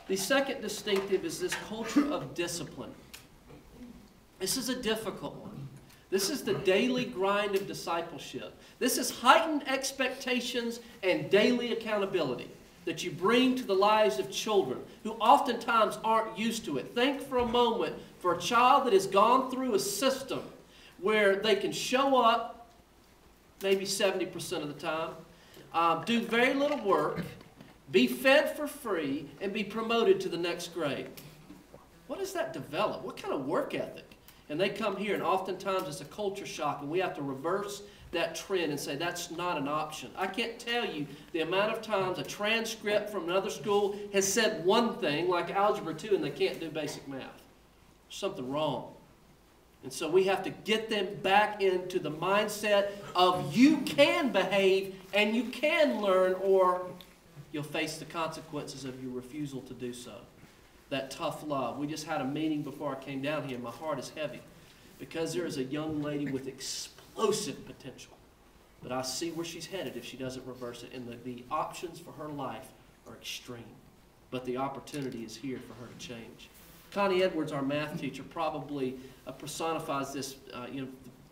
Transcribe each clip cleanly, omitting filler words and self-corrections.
The second distinctive is this culture of discipline. This is a difficult one. This is the daily grind of discipleship. This is heightened expectations and daily accountability that you bring to the lives of children who oftentimes aren't used to it. Think for a moment for a child that has gone through a system where they can show up maybe 70% of the time, do very little work, be fed for free, and be promoted to the next grade. What does that develop? What kind of work ethic? And they come here, and oftentimes it's a culture shock, and we have to reverse that trend and say that's not an option. I can't tell you the amount of times a transcript from another school has said one thing, like Algebra 2, and they can't do basic math. There's something wrong. And so we have to get them back into the mindset of you can behave and you can learn, or you'll face the consequences of your refusal to do so. That tough love. We just had a meeting before I came down here. My heart is heavy because there is a young lady with explosive potential. But I see where she's headed if she doesn't reverse it. And the options for her life are extreme. But the opportunity is here for her to change. Connie Edwards, our math teacher, probably personifies this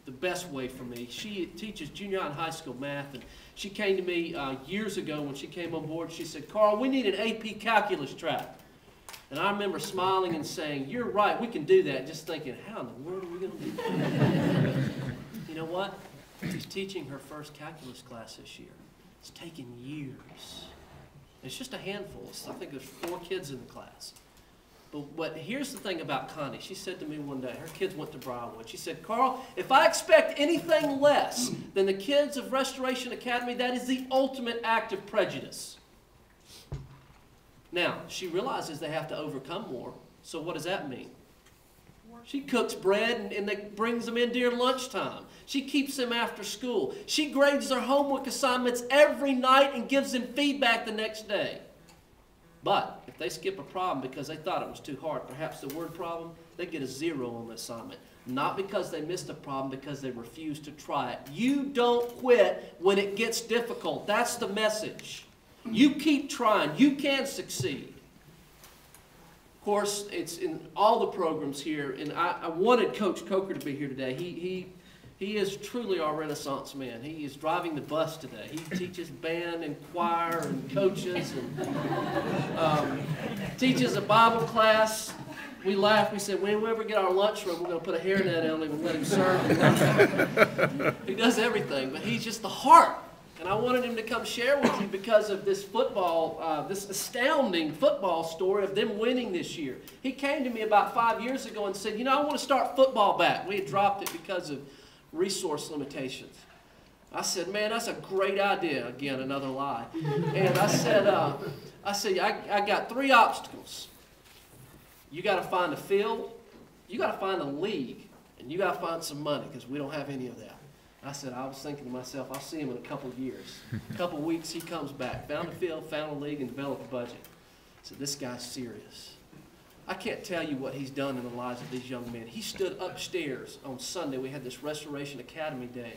the best way for me. She teaches junior high and high school math. And she came to me years ago when she came on board. She said, "Carl, we need an AP calculus track." And I remember smiling and saying, "You're right, we can do that." Just thinking, how in the world are we going to do that? You know what? She's teaching her first calculus class this year. It's taken years. It's just a handful. I think there's 4 kids in the class. But here's the thing about Connie. She said to me one day, her kids went to Briarwood. She said, "Carl, if I expect anything less than the kids of Restoration Academy, that is the ultimate act of prejudice." Now, she realizes they have to overcome more. So what does that mean? She cooks bread and brings them in during lunchtime. She keeps them after school. She grades their homework assignments every night and gives them feedback the next day. But if they skip a problem because they thought it was too hard, perhaps the word problem, they get a 0 on the assignment. Not because they missed a problem, because they refused to try it. You don't quit when it gets difficult. That's the message. You keep trying. You can succeed. Of course, it's in all the programs here, and I wanted Coach Coker to be here today. He is truly our Renaissance man. He is driving the bus today. He teaches band and choir and coaches and teaches a Bible class. We laughed. We said, when we ever get our lunchroom, we're going to put a hairnet on him and let him serve. He does everything, but he's just the heart. And I wanted him to come share with you because of this football, this astounding football story of them winning this year. He came to me about 5 years ago and said, I want to start football back. We had dropped it because of resource limitations. I said, man, that's a great idea. Again, another lie. And I said, I got 3 obstacles. You got to find a field, you got to find a league, and you got to find some money because we don't have any of that. I said, I was thinking to myself, I'll see him in a couple of years. A couple of weeks, he comes back. Found a field, found a league, and developed a budget. I said, this guy's serious. I can't tell you what he's done in the lives of these young men. He stood upstairs on Sunday. We had this Restoration Academy Day.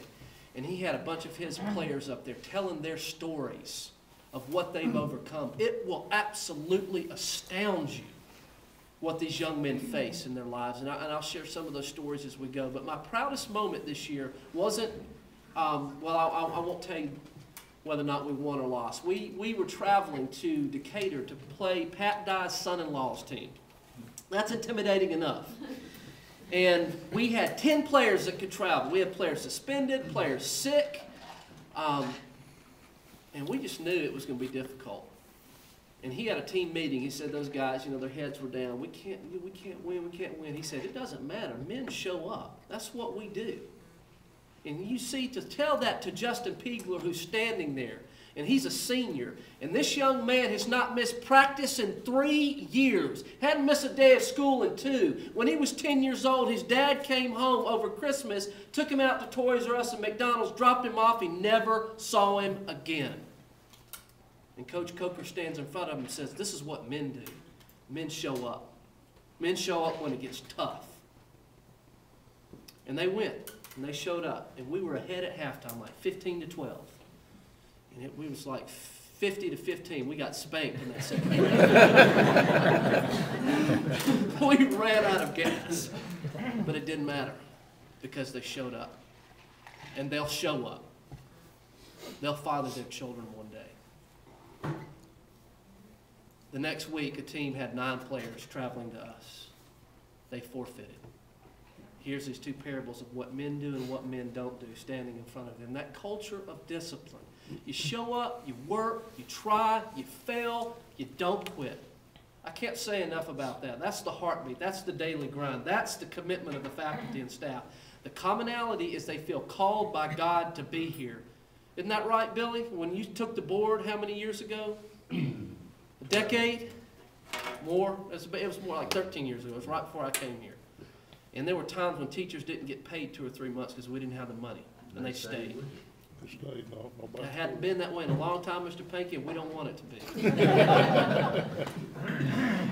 And he had a bunch of his players up there telling their stories of what they've overcome. It will absolutely astound you what these young men face in their lives. And I'll share some of those stories as we go. But my proudest moment this year wasn't, I won't tell you whether or not we won or lost. We were traveling to Decatur to play Pat Dye's son-in-law's team. That's intimidating enough. And we had 10 players that could travel. We had players suspended, players sick. And we just knew it was going to be difficult. And he had a team meeting. He said, those guys, their heads were down. We can't win. He said, it doesn't matter. Men show up. That's what we do. And you see, to tell that to Justin Piegler, who's standing there, and he's a senior, and this young man has not missed practice in 3 years, hadn't missed a day of school in 2. When he was 10 years old, his dad came home over Christmas, took him out to Toys R Us and McDonald's, dropped him off. He never saw him again. And Coach Coker stands in front of him and says, this is what men do. Men show up. Men show up when it gets tough. And they went, and they showed up. And we were ahead at halftime, like 15-12. And it was like 50-15. We got spanked in that second half. We ran out of gas. But it didn't matter because they showed up. And they'll show up. They'll father their children one day. The next week, a team had 9 players traveling to us. They forfeited. Here's these 2 parables of what men do and what men don't do standing in front of them. That culture of discipline. You show up, you work, you try, you fail, you don't quit. I can't say enough about that. That's the heartbeat. That's the daily grind. That's the commitment of the faculty and staff. The commonality is they feel called by God to be here. Isn't that right, Billy? When you took the board how many years ago? A decade? More? It was more like 13 years ago. It was right before I came here. And there were times when teachers didn't get paid 2 or 3 months because we didn't have the money. And they stayed. It hadn't been that way in a long time, Mr. Pankey, and we don't want it to be.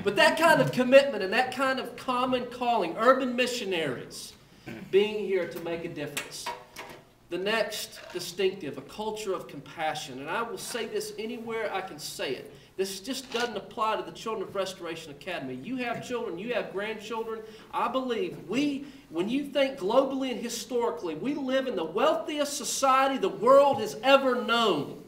But that kind of commitment and that kind of common calling, urban missionaries being here to make a difference. The next distinctive, a culture of compassion. And I will say this anywhere I can say it. This just doesn't apply to the Children of Restoration Academy. You have children, you have grandchildren. I believe when you think globally and historically, we live in the wealthiest society the world has ever known.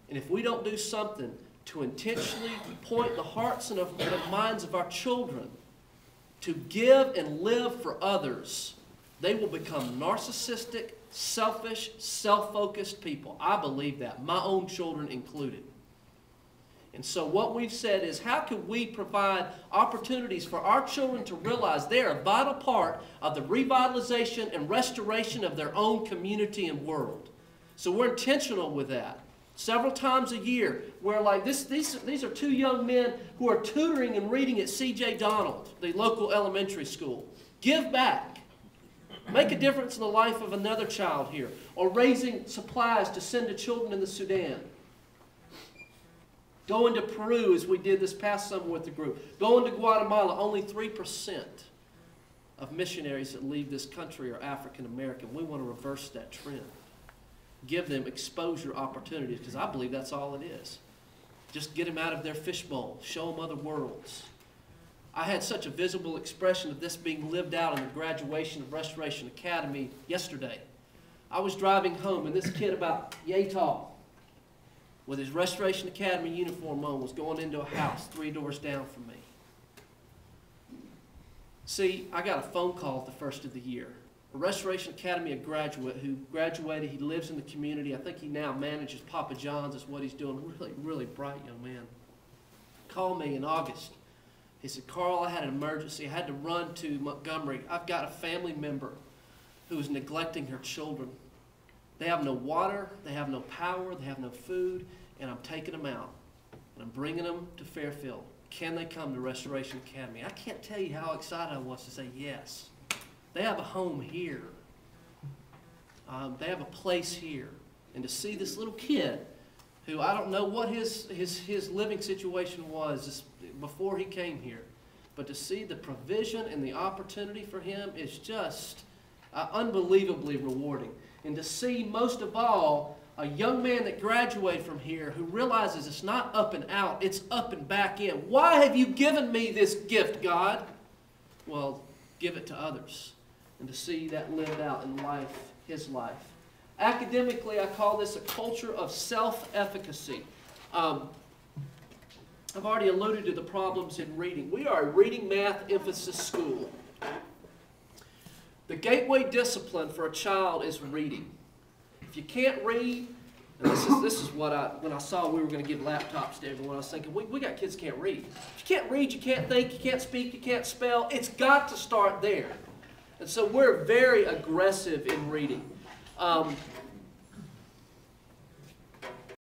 And if we don't do something to intentionally point the hearts and the minds of our children to give and live for others, they will become narcissistic, selfish, self-focused people. I believe that, my own children included. And so what we've said is, how can we provide opportunities for our children to realize they're a vital part of the revitalization and restoration of their own community and world? So we're intentional with that. Several times a year, where like these are 2 young men who are tutoring and reading at C.J. Donald, the local elementary school. Give back. Make a difference in the life of another child here. Or raising supplies to send to children in the Sudan. Going to Peru, as we did this past summer with the group. Going to Guatemala, only 3% of missionaries that leave this country are African American. We want to reverse that trend. Give them exposure opportunities, because I believe that's all it is. Just get them out of their fishbowl. Show them other worlds. I had such a visible expression of this being lived out in the graduation of Restoration Academy yesterday. I was driving home, and this kid about yay tall, with his Restoration Academy uniform on, was going into a house 3 doors down from me. See, I got a phone call at the first of the year. A Restoration Academy graduate who graduated, he lives in the community. I think he now manages Papa John's is what he's doing. Really, really bright young man. Called me in August. He said, Carl, I had an emergency. I had to run to Montgomery. I've got a family member who is neglecting her children. They have no water, they have no power, they have no food, and I'm taking them out. And I'm bringing them to Fairfield. Can they come to Restoration Academy? I can't tell you how excited I was to say yes. They have a home here. They have a place here. And to see this little kid, who I don't know what his living situation was before he came here, but to see the provision and the opportunity for him is just unbelievably rewarding. And to see, most of all, a young man that graduated from here who realizes it's not up and out, it's up and back in. Why have you given me this gift, God? Well, give it to others. And to see that lived out in life, his life. Academically, I call this a culture of self-efficacy. I've already alluded to the problems in reading. We are a reading, math, emphasis school. The gateway discipline for a child is reading. If you can't read, and this is what when I saw we were going to give laptops to everyone, I was thinking, we got kids who can't read. If you can't read, you can't think, you can't speak, you can't spell. It's got to start there. And so we're very aggressive in reading.